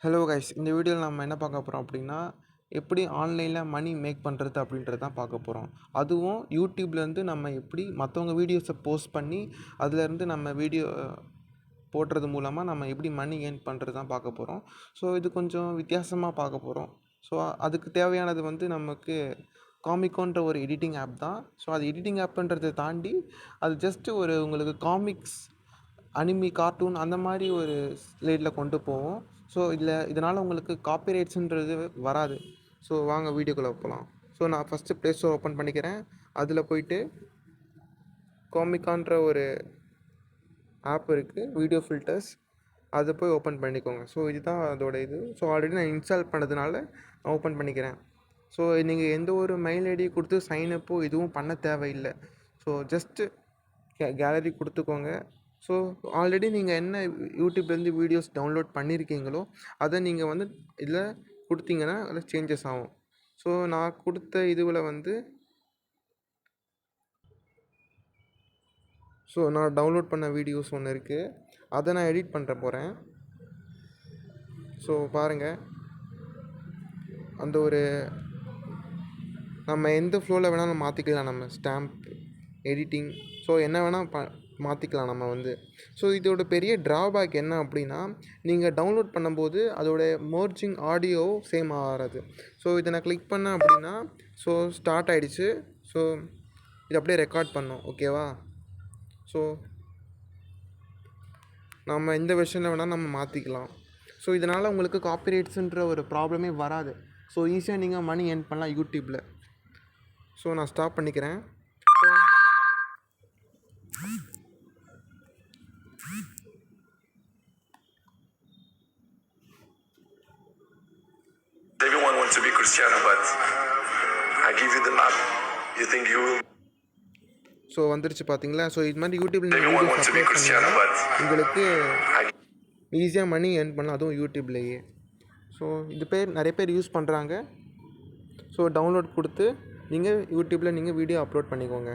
Hello guys, இந்த வீடியோவில் நம்ம என்ன பார்க்க போகிறோம் அப்படின்னா, எப்படி ஆன்லைனில் மணி மேக் பண்ணுறது அப்படின்றது தான் பார்க்க போகிறோம். அதுவும் யூடியூப்லேருந்து நம்ம எப்படி மற்றவங்க வீடியோஸை போஸ்ட் பண்ணி அதுலேருந்து நம்ம வீடியோ போடுறது மூலமாக நம்ம எப்படி மணி ஏர்ன் பண்ணுறது தான் பார்க்க போகிறோம். ஸோ இது கொஞ்சம் வித்தியாசமாக பார்க்க போகிறோம். ஸோ அதுக்கு தேவையானது நமக்கு காமிக்கோன்ற ஒரு எடிட்டிங் ஆப் தான். ஸோ அது எடிட்டிங் ஆப்புன்றதை தாண்டி அது ஜஸ்ட்டு உங்களுக்கு காமிக்ஸ், அனிமி, கார்ட்டூன் அந்த மாதிரி ஒரு ஸ்லேட்டில் கொண்டு போவோம். ஸோ இதனால் உங்களுக்கு காப்பிரைட்ஸுன்றது வராது. ஸோ வாங்க வீடியோக்குள்ளே போகலாம். ஸோ நான் ஃபஸ்ட்டு ப்ளே ஸ்டோர் ஓப்பன் பண்ணிக்கிறேன். அதில் போயிட்டு காமிக்கான்ற ஒரு ஆப் இருக்குது, வீடியோ ஃபில்டர்ஸ். அதை போய் ஓப்பன் பண்ணிக்கோங்க. ஸோ இதுதான் அதோட இது. ஸோ ஆல்ரெடி நான் இன்ஸ்டால் பண்ணதுனால நான் ஓப்பன் பண்ணிக்கிறேன். ஸோ நீங்கள் எந்த ஒரு மெயில் ஐடி கொடுத்து சைனப்போ எதுவும் பண்ண தேவையில்லை. ஸோ ஜஸ்ட்டு கேலரி கொடுத்துக்கோங்க. ஸோ ஆல்ரெடி நீங்கள் என்ன யூடியூப்லேருந்து வீடியோஸ் டவுன்லோட் பண்ணியிருக்கீங்களோ அதை நீங்கள் இதில் கொடுத்தீங்கன்னா அதில் சேஞ்சஸ் ஆகும். ஸோ நான் கொடுத்த இதுவில் நான் டவுன்லோட் பண்ண வீடியோஸ் ஒன்று இருக்குது, அதை நான் எடிட் பண்ணுற போகிறேன். ஸோ பாருங்கள், அந்த ஒரு நம்ம எந்த ஃப்ளோவில் வேணாலும் மாற்றிக்கலாம். நம்ம ஸ்டாம்ப் எடிட்டிங், ஸோ என்ன வேணால் மாற்றிக்கலாம் நம்ம. ஸோ இதோட பெரிய ட்ராபேக் என்ன அப்படின்னா, நீங்கள் டவுன்லோட் பண்ணும்போது அதோட மர்ஜிங் ஆடியோ சேம் ஆகாது. ஸோ இதை நான் கிளிக் பண்ணேன் அப்படின்னா, ஸோ ஸ்டார்ட் ஆகிடுச்சு. ஸோ இது அப்படியே ரெக்கார்ட் பண்ணோம், ஓகேவா? ஸோ நம்ம எந்த வெர்ஷனில் வேணால் நம்ம மாற்றிக்கலாம். ஸோ இதனால் உங்களுக்கு காப்பிரைட்ஸுன்ற ஒரு ப்ராப்ளமே வராது. ஸோ ஈஸியாக நீங்கள் மணி ஏர்ன் பண்ணலாம் யூடியூப்பில். ஸோ நான் ஸ்டாப் பண்ணிக்கிறேன். Everyone wants to be Cristiano, but I give you the map. You think you will? So வந்துருச்சு பார்த்தீங்களா? ஸோ இது மாதிரி யூடியூப்பில் நீங்கள் வீடியோஸ் அப்லோட் பண்ணிங்கன்னா உங்களுக்கு ஈஸியாக மணி ஏர்ன் பண்ணலாம், அதுவும் யூடியூப்லேயே. ஸோ இது நிறைய பேர் யூஸ் பண்ணுறாங்க. ஸோ டவுன்லோட் கொடுத்து நீங்கள் யூடியூப்பில் நீங்கள் வீடியோ அப்லோட் பண்ணிக்கோங்க.